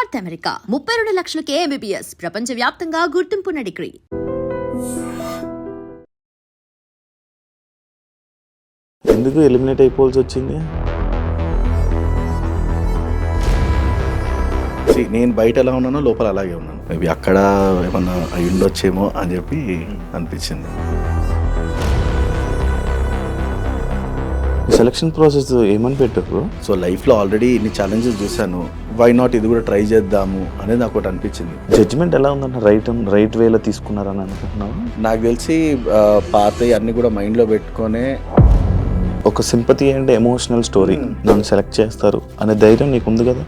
North America 32 లక్షలకే MBBS ప్రపంచవ్యాప్తంగా గుర్తింపున్న degree. ఎందుకు eliminate అయిపోవాల్సి వచ్చింది? నేను బయట ఎలా ఉన్నానో లోపల అలాగే ఉన్నాను. మేబీ అక్కడ ఏమన్నా అయి ఉండొచ్చేమో అని చెప్పి అనిపించింది. సెలక్షన్ ప్రాసెస్ ఏమని పెట్టారు? సో లైఫ్లో ఆల్రెడీ ఇన్ని ఛాలెంజెస్ చూశాను, వై నాట్ ఇది కూడా ట్రై చేద్దాము అనేది నాకు ఒకటి అనిపించింది. జడ్జిమెంట్ ఎలా ఉందంటే రైట్ వేలో తీసుకున్నారని అనుకుంటున్నాను. నాకు తెలిసి పాత అన్ని కూడా మైండ్లో పెట్టుకొనే ఒక సింపతి అండ్ ఎమోషనల్ స్టోరీ నన్ను సెలెక్ట్ చేస్తారు అనే ధైర్యం నీకు ఉంది కదా.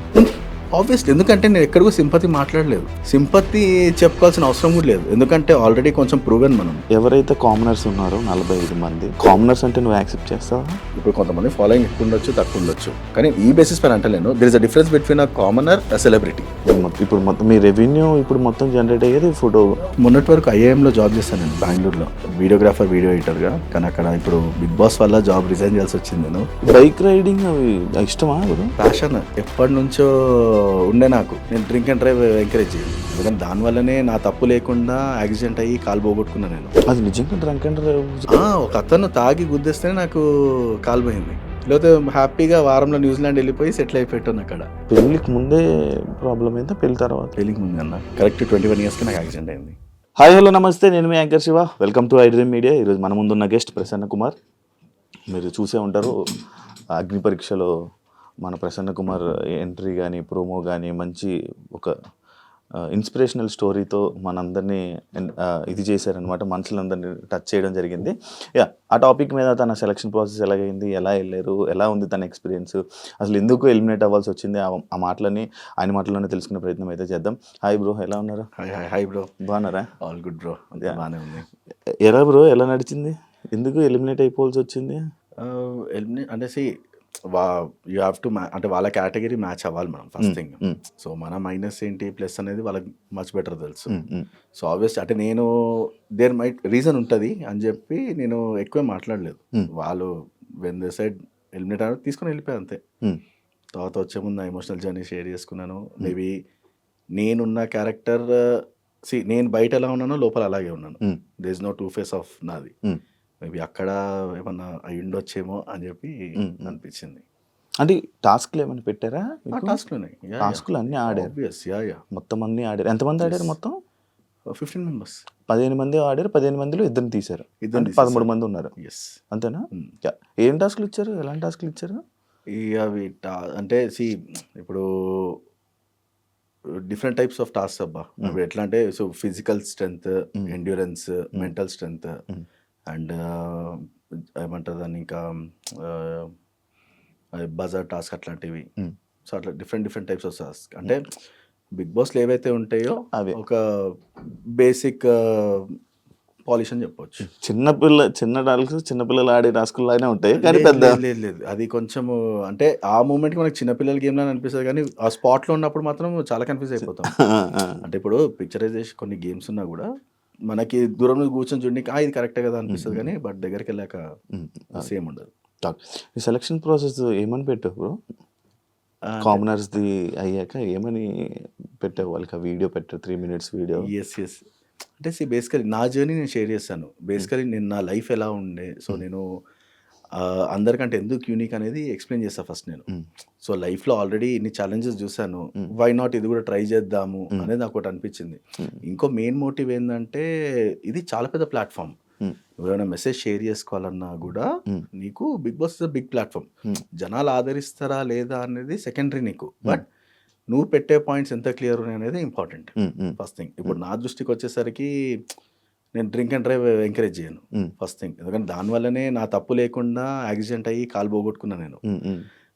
ఆబ్వియస్లీ, ఎందుకంటే నేను ఎక్కడికో సింపతి మాట్లాడలేదు, సింపతి చెప్పుకోవాల్సిన అవసరం కూడా లేదు, ఎందుకంటే ఆల్రెడీ కొంచెం ప్రూవెన్ మనం. ఎవరైతే కామనర్స్ ఉన్నారో 45 మంది కామనర్స్ అంటే నువ్వు యాక్సెప్ట్ చేస్తావా? ఇప్పుడు కొంతమంది ఫాలోయింగ్ ఎక్కువ ఉండొచ్చు, తక్కువ ఉండొచ్చు, కానీ ఈ బేసిస్ పైన అంటలేను. There is a difference between a commoner, a celebrity. ఇప్పుడు మొత్తం మీ రెవెన్యూ ఇప్పుడు మొత్తం జనరేట్ అయ్యేది ఫోటో. మొన్నటి వరకు IIMలో జాబ్ చేస్తాను నేను బెంగళూరులో, వీడియోగ్రాఫర్, వీడియో ఎడిటర్గా. కానీ అక్కడ ఇప్పుడు బిగ్ బాస్ వల్ల జాబ్ రిజైన్ చేయాల్సి వచ్చింది. నేను బైక్ రైడింగ్ అవి ఇష్టమా? ప్యాషన్ ఎప్పటి నుంచో ఉండే నాకు. నేను డ్రింక్ అండ్ డ్రైవ్ ఎంకరేజ్ చేయను, ఎందుకంటే దానివల్లనే నా తప్పు లేకుండా యాక్సిడెంట్ అయ్యి కాలు పోగొట్టుకున్నాను నేను. అది నిజంగా డ్రంక్ అండ్ డ్రైవ్? ఒక అతను తాగి గుద్దేస్తేనే నాకు కాలు పోయింది, లేకపోతే హ్యాపీగా వారంలో న్యూజిలాండ్ వెళ్ళిపోయి సెటిల్ అయిపోయాను అక్కడ. పెళ్ళికి ముందే ప్రాబ్లం అయిందా పెళ్లి తర్వాత? పెళ్ళికి ముందు అన్న కరెక్ట్ 21 ఇయర్స్కి నాకు యాక్సిడెంట్ అయింది. హాయ్ హలో నమస్తే, నేను మీ anchor Shiva. Welcome to iDream media. ఈరోజు మన ముందున్న గెస్ట్ ప్రసన్న కుమార్. మీరు చూసే ఉంటారు అగ్ని పరీక్షలో మన ప్రసన్న కుమార్ ఎంట్రీ కానీ ప్రోమో కానీ మంచి ఒక ఇన్స్పిరేషనల్ స్టోరీతో మనందరినీ ఇది చేశారనమాట, మనుషులందరినీ టచ్ చేయడం జరిగింది. ఆ టాపిక్ మీద తన సెలక్షన్ ప్రాసెస్ ఎలాగైంది, ఎలా వెళ్ళారు, ఎలా ఉంది తన ఎక్స్పీరియన్స్, అసలు ఎందుకు ఎలిమినేట్ అవ్వాల్సి వచ్చింది, ఆ మాటలని ఆయన మాటల్లోనే తెలుసుకునే ప్రయత్నం అయితే చేద్దాం. హాయ్ బ్రో, ఎలా ఉన్నారు? హాయ్ బ్రో, బాగున్నారా? ఆల్ గుడ్ బ్రో, బాగానే ఉంది. ఎలా బ్రో, ఎలా నడిచింది? ఎందుకు ఎలిమినేట్ అయిపోవాల్సి వచ్చింది? ఎలిమినేట్ అంటే యూ హ్యావ్ టు అంటే వాళ్ళ కేటగిరీ మ్యాచ్ అవ్వాలి మనం ఫస్ట్ థింగ్. సో మన మైనస్ ఏంటి ప్లస్ అనేది వాళ్ళకి మచ్ బెటర్ తెలుసు. సో ఆబ్వియస్ అంటే నేను దేర్ మైట్ రీజన్ ఉంటుంది అని చెప్పి నేను ఎక్కువ మాట్లాడలేదు. వాళ్ళు వెన్ దే సైడ్ ఎలిమినేట్ అనేది తీసుకొని వెళ్ళిపోయాను అంతే. తర్వాత వచ్చే ముందు నా ఎమోషనల్ జర్నీ షేర్ చేసుకున్నాను. మేబీ నేనున్న క్యారెక్టర్ నేను బయట ఎలా ఉన్నానో లోపల అలాగే ఉన్నాను. There is no two face of నాది. మేబీ అక్కడ ఏమన్నా అయి ఉండొచ్చేమో అని చెప్పి అనిపించింది. అంటే టాస్క్లు ఏమైనా పెట్టారా? టాస్క్లు అన్నీ ఆడారు, మొత్తం అన్నీ ఆడారు. ఎంతమంది ఆడారు మొత్తం? 15 మెంబర్స్. 15 మంది ఆడారు. 15 మందిలో ఇద్దరు తీశారు. 13 మంది ఉన్నారు. అంతేనా? ఏం టాస్క్లు ఇచ్చారు, ఎలాంటి టాస్క్లు ఇచ్చారు? అవి అంటే ఇప్పుడు డిఫరెంట్ టైప్స్ ఆఫ్ టాస్క్ అబ్బా. ఇప్పుడు ఎట్లా అంటే physical strength, endurance, mental strength and ఏమంటారు దాన్ని ఇంకా బజర్ టాస్క్ అట్లాంటివి. సో అట్లా డిఫరెంట్ టైప్స్ ఆఫ్ టాస్క్. అంటే బిగ్ బాస్లో ఏవైతే ఉంటాయో అవి ఒక బేసిక్ పాలిష్ అని చెప్పొచ్చు. చిన్నపిల్లలు ఆడే టాస్కులు లాగానే ఉంటాయి కానీ పెద్ద లేదు. అది కొంచెము అంటే ఆ మూమెంట్కి మనకి చిన్నపిల్లల గేమ్ లాగా అనిపిస్తుంది, కానీ ఆ స్పాట్లో ఉన్నప్పుడు మాత్రం చాలా కన్ఫ్యూజ్ అయిపోతాం. అంటే ఇప్పుడు పిక్చరైజేషన్ కొన్ని గేమ్స్ ఉన్నా కూడా మనకి దూరం నుంచి కూర్చొని చూడడానికి ఇది కరెక్టే కదా అనిపిస్తుంది, కానీ బట్ దగ్గరికి వెళ్ళాక సేమ్ ఉండదు. ఈ సెలక్షన్ ప్రాసెస్ ఏమని పెట్టావు బ్రో? కామనర్స్ది అయ్యాక ఏమని పెట్టావు వాళ్ళకి? వీడియో పెట్టావు, 3 minutes వీడియో. ఎస్ అంటే బేసికలీ నా జర్నీ నేను షేర్ చేస్తాను. బేసికలీ నేను నా లైఫ్ ఎలా ఉండే, సో నేను అందరికంటే ఎందుకు యూనిక్ అనేది ఎక్స్ప్లెయిన్ చేస్తాను ఫస్ట్ నేను. సో లైఫ్లో ఆల్రెడీ ఇన్ని ఛాలెంజెస్ చూశాను, వై నాట్ ఇది కూడా ట్రై చేద్దాము అనేది నాకు ఒకటి అనిపించింది. ఇంకో మెయిన్ మోటివ్ ఏంటంటే ఇది చాలా పెద్ద ప్లాట్ఫామ్. ఎవరైనా మెసేజ్ షేర్ చేసుకోవాలన్నా కూడా నీకు Bigg Boss is a big platform. జనాలు ఆదరిస్తారా లేదా అనేది సెకండరీ నీకు, బట్ నువ్వు పెట్టే పాయింట్స్ ఎంత క్లియర్ ఉన్నాయి అనేది ఇంపార్టెంట్ ఫస్ట్ థింగ్. ఇప్పుడు నా దృష్టికి వచ్చేసరికి నేను డ్రింక్ అండ్ డ్రైవ్ ఎంకరేజ్ చేయను ఫస్ట్ థింగ్, ఎందుకంటే దానివల్లనే నా తప్పు లేకుండా యాక్సిడెంట్ అయ్యి కాలు పోగొట్టుకున్నాను నేను.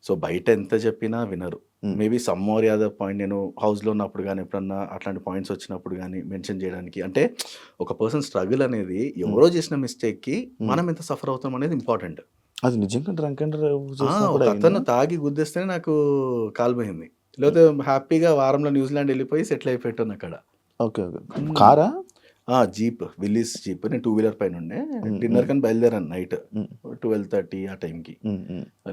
సో బయట ఎంత చెప్పినా వినరు. Maybe some or other point నేను హౌస్లో ఉన్నప్పుడు కానీ ఎప్పుడన్నా అట్లాంటి పాయింట్స్ వచ్చినప్పుడు కానీ మెన్షన్ చేయడానికి, అంటే ఒక పర్సన్ స్ట్రగుల్ అనేది ఎవరో చేసిన మిస్టేక్కి మనం ఎంత సఫర్ అవుతాం అనేది ఇంపార్టెంట్. అది నిజంగా డ్రంక్ అండ్ ఒక అతను తాగి గుద్దేస్తేనే నాకు కాలు పోయింది, లేకపోతే హ్యాపీగా వారంలో న్యూజిలాండ్ వెళ్ళిపోయి సెటిల్ అయిపోయాను అక్కడ. ఓకే కారా? Jeep, Willys jeep. నేను 2-wheeler పైన ఉండే. డిన్నర్ కానీ బయలుదేరాను నైట్ 12:30 ఆ టైంకి.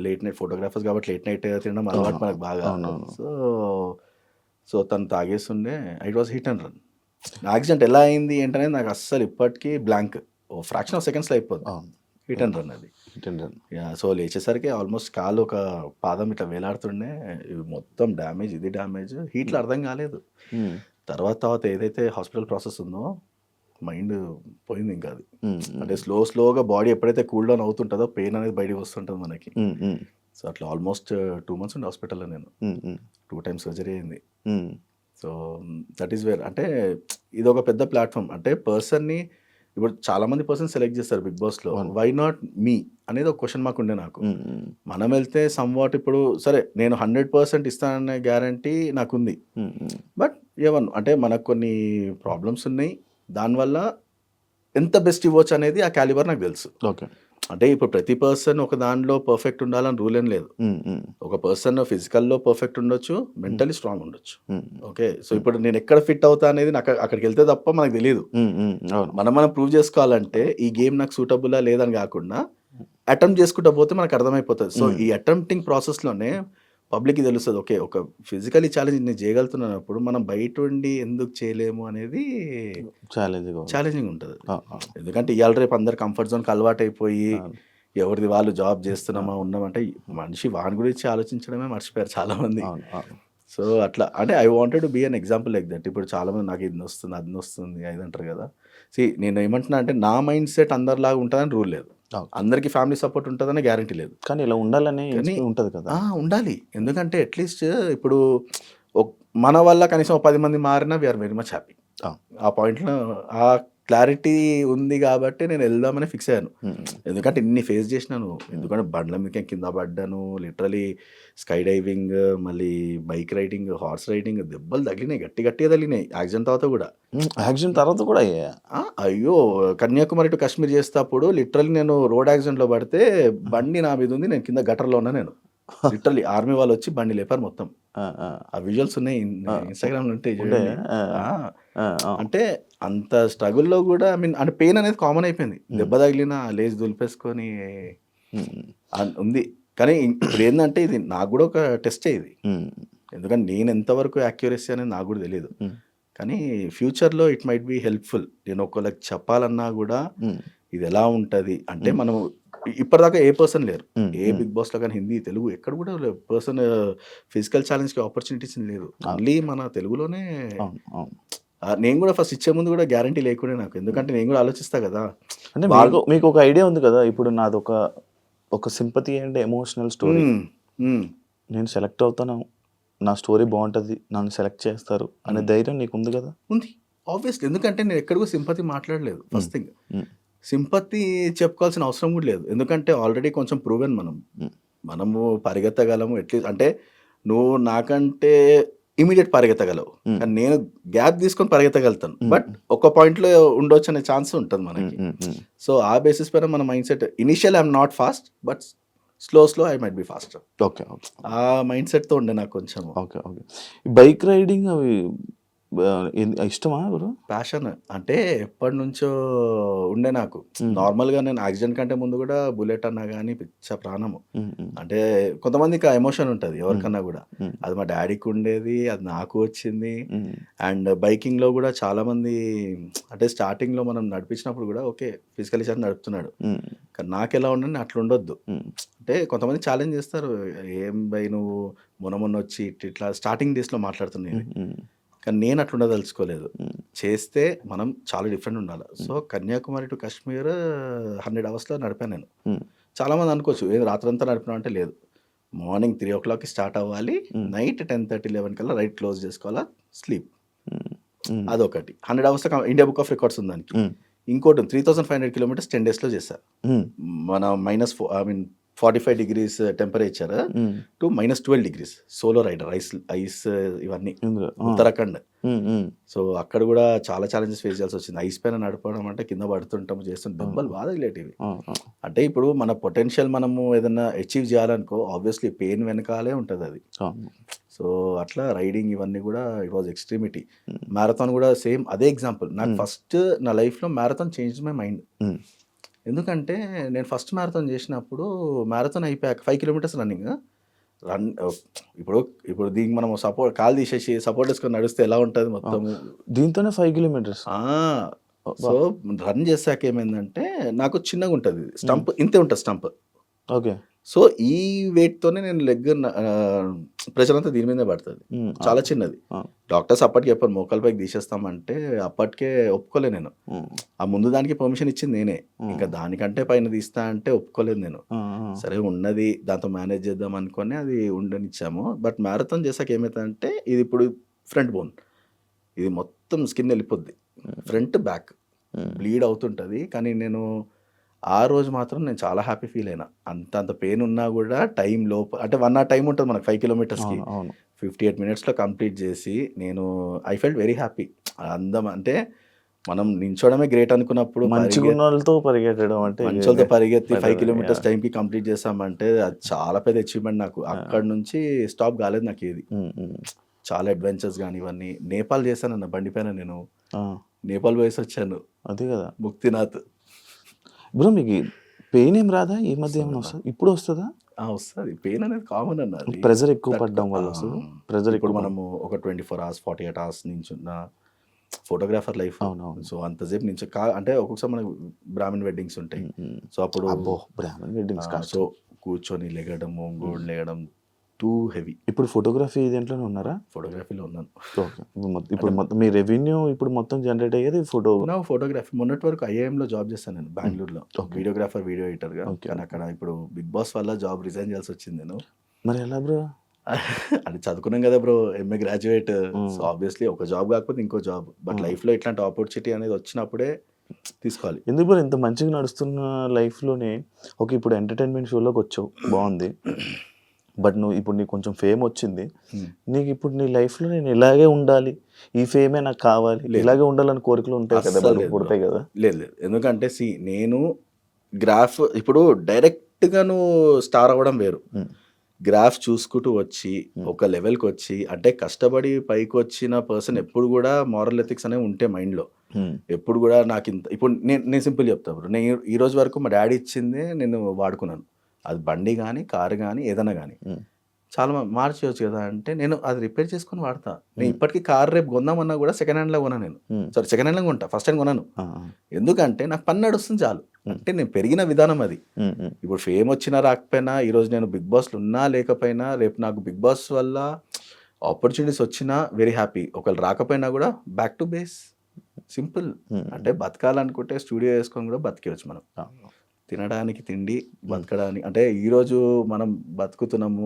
లేట్ నైట్ ఫోటోగ్రాఫర్స్ కాబట్టి లేట్ నైట్ తినడం అలవాటు మనకు బాగా. సో తను తాగేస్తుండే it was hit and run. Accident ఎలా అయింది ఏంటనేది నాకు అస్సలు ఇప్పటికీ బ్లాంక్. ఓ ఫ్రాక్షన్ ఆఫ్ సెకండ్స్లో అయిపోతుంది. హిట్ అండ్ రన్ అది. సో లేచేసరికి ఆల్మోస్ట్ కాలు ఒక పాదం ఇట్లా వేలాడుతుండే, ఇవి మొత్తం డ్యామేజ్, ఇది డ్యామేజ్. హీట్లో అర్థం కాలేదు. తర్వాత ఏదైతే హాస్పిటల్ ప్రాసెస్ ఉందో మైండ్ పోయింది ఇంకా అది. అంటే స్లోగా బాడీ ఎప్పుడైతే కూల్ డౌన్ అవుతుంటుందో పెయిన్ అనేది బయటకు వస్తుంటుంది మనకి. సో అట్లా ఆల్మోస్ట్ 2 months ఉండే హాస్పిటల్లో నేను. 2 times సర్జరీ అయింది. So that is where. అంటే ఇది ఒక పెద్ద ప్లాట్ఫామ్. అంటే పర్సన్ని ఇప్పుడు చాలా మంది పర్సన్ సెలెక్ట్ చేస్తారు బిగ్ బాస్లో. వై నాట్ మీ అనేది ఒక క్వశ్చన్ మార్క్ ఉండే నాకు. మనం వెళ్తే సమ్వాట్ ఇప్పుడు సరే నేను 100% ఇస్తాననే గ్యారంటీ నాకుంది. బట్ ఏమన్నా అంటే మనకు కొన్ని ప్రాబ్లమ్స్ ఉన్నాయి. దానివల్ల ఎంత బెస్ట్ ఇవ్వచ్చు అనేది ఆ క్యాలిబర్ నాకు తెలుసు. ఓకే. అంటే ఇప్పుడు ప్రతి పర్సన్ ఒక దానిలో పర్ఫెక్ట్ ఉండాలని రూల్ ఏం లేదు. ఒక పర్సన్ ఫిజికల్లో పర్ఫెక్ట్ ఉండొచ్చు, మెంటలీ స్ట్రాంగ్ ఉండొచ్చు. ఓకే. సో ఇప్పుడు నేను ఎక్కడ ఫిట్ అవుతా అనేది నాకు అక్కడికి వెళ్తే తప్ప మనకు తెలియదు. మనం ప్రూవ్ చేసుకోవాలంటే ఈ గేమ్ నాకు సూటబులా లేదని కాకుండా అటెంప్ట్ చేసుకుంటా పోతే మనకు అర్థమైపోతుంది. సో ఈ అటెంప్టింగ్ ప్రాసెస్లోనే పబ్లిక్కి తెలుస్తుంది. ఓకే, ఒక ఫిజికలీ ఛాలెంజ్ నేను చేయగలుగుతున్నప్పుడు మనం బయట ఉండి ఎందుకు చేయలేము అనేది ఛాలెంజింగ్ ఉంటుంది. ఎందుకంటే ఇవాళ రేపు అందరు కంఫర్ట్ జోన్కి అలవాటు అయిపోయి ఎవరిది వాళ్ళు జాబ్ చేస్తున్నామా ఉన్నామంటే మనిషి వాని గురించి ఆలోచించడమే మర్చిపోయారు చాలామంది. సో అట్లా అంటే I wanted to be an example like that. ఇప్పుడు చాలామంది నాకు ఇది వస్తుంది, అది వస్తుంది, అది అంటారు కదా. నేను ఏమంటున్నా అంటే నా మైండ్ సెట్ అందరిలాగా ఉంటుందని రూల్ లేదు. అందరికి ఫ్యామిలీ సపోర్ట్ ఉంటుందని గ్యారంటీ లేదు. కానీ ఇలా ఉండాలని ఉంటుంది కదా. ఉండాలి. ఎందుకంటే అట్లీస్ట్ ఇప్పుడు మన వల్ల కనీసం 10 మంది మారినా వీఆర్ వెరీ మచ్ హ్యాపీ. ఆ పాయింట్లో ఆ క్లారిటీ ఉంది కాబట్టి నేను వెళ్దామని ఫిక్స్ అయ్యాను. ఎందుకంటే ఇన్ని ఫేస్ చేసినాను. ఎందుకంటే బండ్ల మీద కింద పడ్డాను, లిటరలీ స్కై డైవింగ్, మళ్ళీ బైక్ రైడింగ్, హార్స్ రైడింగ్, దెబ్బలు తగిలినాయి, గట్టిగా తగిలినాయి. యాక్సిడెంట్ తర్వాత కూడా అయ్యో కన్యాకుమారి టు కాశ్మీర్ చేసేటప్పుడు లిటరలీ నేను రోడ్ యాక్సిడెంట్లో పడితే బండి నా మీద ఉంది, నేను కింద గటర్లో ఉన్నా. నేను లిటరలీ ఆర్మీ వాళ్ళు వచ్చి బండి లేపారు మొత్తం. ఆ విజువల్స్ ఉన్నాయి ఇన్స్టాగ్రామ్లో ఉంటే. అంటే అంత స్ట్రగుల్లో కూడా అంటే పెయిన్ అనేది కామన్ అయిపోయింది. దెబ్బ తగిలిన లేచి దులిపేసుకొని ఉంది. కానీ ఇప్పుడు ఏంటంటే ఇది నాకు కూడా ఒక టెస్టే ఇది. ఎందుకంటే నేను ఎంతవరకు యాక్యురసీ అనేది నాకు కూడా తెలియదు. కానీ ఫ్యూచర్లో ఇట్ మైట్ బి హెల్ప్ఫుల్. నేను ఒకళ్ళకి చెప్పాలన్నా కూడా ఇది ఎలా ఉంటుంది అంటే మనం ఇప్పటిదాకా ఏ పర్సన్ లేరు, ఏ బిగ్ బాస్లో కానీ హిందీ తెలుగు ఎక్కడ కూడా పర్సన్ ఫిజికల్ ఛాలెంజ్కి ఆపర్చునిటీస్ లేదు. ఓన్లీ మన తెలుగులోనే. నేను కూడా ఫస్ట్ ఇచ్చే ముందు కూడా గ్యారంటీ లేకుండా నాకు, ఎందుకంటే నేను కూడా ఆలోచిస్తా కదా. అంటే మీకు ఒక ఐడియా ఉంది కదా, ఇప్పుడు నాది ఒక సింపతి అండ్ ఎమోషనల్ స్టోరీ. నేను సెలెక్ట్ అవుతాను, నా స్టోరీ బాగుంటుంది, నన్ను సెలెక్ట్ చేస్తారు అనే ధైర్యం నీకు ఉంది కదా? ఉంది ఆబ్వియస్లీ. ఎందుకంటే నేను ఎక్కడ కూడా సింపతి మాట్లాడలేదు. ఫస్ట్ థింగ్ సింపతి చెప్పుకోవాల్సిన అవసరం కూడా లేదు. ఎందుకంటే ఆల్రెడీ కొంచెం ప్రూవెన్ మనము పరిగెత్తగలము. అట్లీస్ట్ అంటే నువ్వు నాకంటే ఇమీడియట్ పరిగెత్తగలవు, కానీ నేను గ్యాప్ తీసుకొని పరిగెత్తగలుగుతాను. బట్ ఒక పాయింట్లో ఉండొచ్చు అనే ఛాన్స్ ఉంటుంది మనకి. సో ఆ బేసిస్ పైన మన mindset initial I'm not fast, but slow I might be faster. Okay. ఆ మైండ్ సెట్తో ఉండే నాకు కొంచెం. ఓకే. బైక్ రైడింగ్ అవి ఇష్టమా? ప్యాషన్ అంటే ఎప్పటి నుంచో ఉండే నాకు. నార్మల్గా నేను యాక్సిడెంట్ కంటే ముందు కూడా బుల్లెట్ అన్నా కానీ పిచ్చ ప్రాణము. అంటే కొంతమందికి ఎమోషన్ ఉంటుంది ఎవరికన్నా కూడా. అది మా డాడీకి ఉండేది, అది నాకు వచ్చింది. అండ్ బైకింగ్లో కూడా చాలామంది అంటే స్టార్టింగ్లో మనం నడిపించినప్పుడు కూడా ఓకే ఫిజికలీ చాలా నడుపుతున్నాడు, కానీ నాకు ఎలా ఉండని అట్లా ఉండొద్దు. అంటే కొంతమంది ఛాలెంజ్ చేస్తారు, ఏం బై నువ్వు మొన్న వచ్చి ఇట్లా స్టార్టింగ్ డేస్లో మాట్లాడుతున్నాయి. కానీ నేను అట్లా ఉండదలుచుకోలేదు. చేస్తే మనం చాలా డిఫరెంట్ ఉండాలి. So Kanyakumari to Kashmir 100 hours నడిపాను నేను. చాలామంది అనుకోవచ్చు ఏది రాత్రంతా నడిపినా అంటే లేదు. మార్నింగ్ 3 o'clock స్టార్ట్ అవ్వాలి, నైట్ 10:30, 11 కల్లా రైట్ క్లోజ్ చేసుకోవాలా, స్లీప్. అదొకటి. 100 hours India book of records ఉంది దానికి. ఇంకోటి 3500 kilometers 10 days చేశా. మన -45 degrees temperature to -12 degrees solo rider, ice ఇవన్నీ ఉత్తరాఖండ్. సో అక్కడ కూడా చాలా ఛాలెంజెస్ ఫేస్ చేయాల్సి వచ్చింది. ఐస్ పైన నడపడం అంటే కింద పడుతుంటాము, చేస్తుంటే దెబ్బలు బాగా తగిలేటివి. అంటే ఇప్పుడు మన పొటెన్షియల్ మనము ఏదైనా అచీవ్ చేయాలనుకో ఆబ్వియస్లీ పెయిన్ వెనకాలే ఉంటుంది అది. సో అట్లా రైడింగ్ ఇవన్నీ కూడా ఇట్ వాజ్ ఎక్స్ట్రీమిటీ. మ్యారథాన్ కూడా సేమ్ అదే ఎగ్జాంపుల్. నాకు ఫస్ట్ నా లైఫ్లో మ్యారథాన్ చేంజ్ మై మైండ్. ఎందుకంటే నేను ఫస్ట్ మ్యారథాన్ చేసినప్పుడు మ్యారథాన్ అయిపోయాక 5 kilometers రన్నింగ్, రన్ ఇప్పుడు ఇప్పుడు దీనికి మనం కాలు తీసేసి సపోర్ట్ వేసుకొని నడిస్తే ఎలా ఉంటుంది మొత్తం. దీంతోనే 5 కిలోమీటర్స్. సో రన్ చేశాక ఏమైందంటే నాకు చిన్నగా ఉంటుంది స్టంప్, ఇంతే ఉంటుంది స్టంప్. ఓకే. సో ఈ వెయిట్తోనే నేను లెగ్ ప్రెషర్ అంతా దీని మీదే పడుతుంది, చాలా చిన్నది. డాక్టర్స్ అప్పటికి చెప్పారు మోకాల పైకి తీసేస్తామంటే అప్పటికే ఒప్పుకోలేదు నేను. ఆ ముందు దానికి పర్మిషన్ ఇచ్చింది నేనే, ఇంకా దానికంటే పైన తీస్తా అంటే ఒప్పుకోలేదు నేను. సరే ఉన్నది దాంతో మేనేజ్ చేద్దాం అనుకొని అది ఉండనిచ్చాము. బట్ మ్యారథాన్ చేసాక ఏమవుతుందంటే ఇది ఇప్పుడు ఫ్రంట్ బోన్, ఇది మొత్తం స్కిన్ వెళ్ళిపోద్ది, ఫ్రంట్ బ్యాక్ బ్లీడ్ అవుతుంటుంది. కానీ నేను ఆ రోజు మాత్రం నేను చాలా హ్యాపీ ఫీల్ అయినా. అంత పెయిన్ ఉన్నా కూడా టైం లోపు, అంటే 1 hour టైం ఉంటుంది మనకు 5 కిలోమీటర్స్కి, 58 minutesలో కంప్లీట్ చేసి నేను ఐ ఫెల్ట్ వెరీ హ్యాపీ. అందం అంటే మనం నించోడమే గ్రేట్ అనుకున్నప్పుడు మంచిగున్నోళ్ళతో పరిగెట్టడం అంటే మంచోళ్ళతో పరిగెత్తి 5 kilometers టైంకి కంప్లీట్ చేసామంటే అది చాలా పెద్ద అచీవ్మెంట్ నాకు. అక్కడ నుంచి స్టాప్ కాలేదు నాకు ఏది. చాలా అడ్వెంచర్స్ కానీ ఇవన్నీ. నేపాల్ చేశానన్న బండి పైన, నేను నేపాల్ పోయేసి వచ్చాను. అదే కదా ముక్తినాథ్. బ్రో మీకు పెయిన్ ఏం రాదా ఈ మధ్య? ఏమైనా వస్తుంది? ఇప్పుడు వస్తుందా? వస్తుంది పెయిన్ అనేది కామన్ అన్న. ప్రెజర్ ఎక్కువ పడడం వల్ల వస్తుంది. ప్రెజర్ ఇప్పుడు మనము ఒక 24 hours 48 hours నుంచి ఉన్న ఫోటోగ్రాఫర్ లైఫ్. సో అంతసేపు నుంచి అంటే ఒక్కొక్కసారి మనకు బ్రాహ్మణ్ వెడ్డింగ్స్ ఉంటాయి. సో అప్పుడు బ్రాహ్మణ్ వెడ్డింగ్స్ సో కూర్చొని లెగడము, గోల్డ్ లెగడం టూ హెవీ. ఇప్పుడు ఫోటోగ్రఫీ దేంట్లోనే ఉన్నారా? ఫోటోగ్రఫీలో ఉన్నాను. ఇప్పుడు మొత్తం మీ రెవెన్యూ ఇప్పుడు మొత్తం జనరేట్ అయ్యేది ఫోటోగ్రఫీ. మొన్నటి వరకు ఐఐఎంలో జాబ్ చేస్తాను నేను బెంగళూరులో, వీడియోగ్రాఫర్, వీడియో ఎడిటర్గా. కానీ అక్కడ ఇప్పుడు బిగ్ బాస్ వల్ల జాబ్ రిజైన్ చేయాల్సి వచ్చింది నేను. మరి ఎలా బ్రో? అది చదువుకున్నాం కదా bro, MA graduate. So obviously ఒక జాబ్ కాకపోతే ఇంకో జాబ్. బట్ లైఫ్లో ఇట్లాంటి ఆపర్చునిటీ అనేది వచ్చినప్పుడే తీసుకోవాలి. ఎందుకు బ్రో ఇంత మంచిగా నడుస్తున్న లైఫ్లోనే ఓకే ఇప్పుడు ఎంటర్టైన్మెంట్ షోలోకి వచ్చావు, బాగుంది. బట్ నువ్వు ఇప్పుడు నీకు కొంచెం ఫేమ్ వచ్చింది, నీకు ఇప్పుడు నీ లైఫ్లో నేను ఇలాగే ఉండాలి, ఈ ఫేమే నాకు కావాలి, ఇలాగే ఉండాలని కోరికలు ఉంటాయి కదా, పుడతాయి కదా? లేదు లేదు, ఎందుకంటే నేను గ్రాఫ్ ఇప్పుడు డైరెక్ట్గా నువ్వు స్టార్ అవ్వడం వేరు. గ్రాఫ్ చూసుకుంటూ వచ్చి ఒక లెవెల్కి వచ్చి, అంటే కష్టపడి పైకి వచ్చిన పర్సన్ ఎప్పుడు కూడా మారల్ ఎథిక్స్ అనేవి ఉంటే మైండ్లో. ఎప్పుడు కూడా నాకు ఇంత ఇప్పుడు నేను సింపుల్ చెప్తా బ్రో, నేను ఈ రోజు వరకు మా డాడీ ఇచ్చిందే నేను వాడుకున్నాను. అది బండి కానీ కారు కానీ ఏదైనా కానీ చాలా మార్చేయచ్చు కదా అంటే నేను అది రిపేర్ చేసుకొని వాడతా. నేను ఇప్పటికీ కార్ రేపు కొందామన్నా కూడా సెకండ్ హ్యాండ్లో కొన్నా నేను. సారీ సెకండ్ హ్యాండ్లో కొంటా, ఫస్ట్ హ్యాండ్ కొన్నాను. ఎందుకంటే నాకు పని నడుస్తుంది చాలు. అంటే నేను పెరిగిన విధానం అది. ఇప్పుడు ఫేమ్ వచ్చినా రాకపోయినా, ఈరోజు నేను బిగ్ బాస్లో ఉన్నా లేకపోయినా, రేపు నాకు బిగ్ బాస్ వల్ల ఆపర్చునిటీస్ వచ్చినా వెరీ హ్యాపీ. ఒకవేళ రాకపోయినా కూడా బ్యాక్ టు బేస్, సింపుల్. అంటే బతకాలనుకుంటే స్టూడియో వేసుకొని కూడా బతికేయచ్చు మనం. తినడానికి తిండి, బతకడానికి అంటే ఈరోజు మనం బతుకుతున్నాము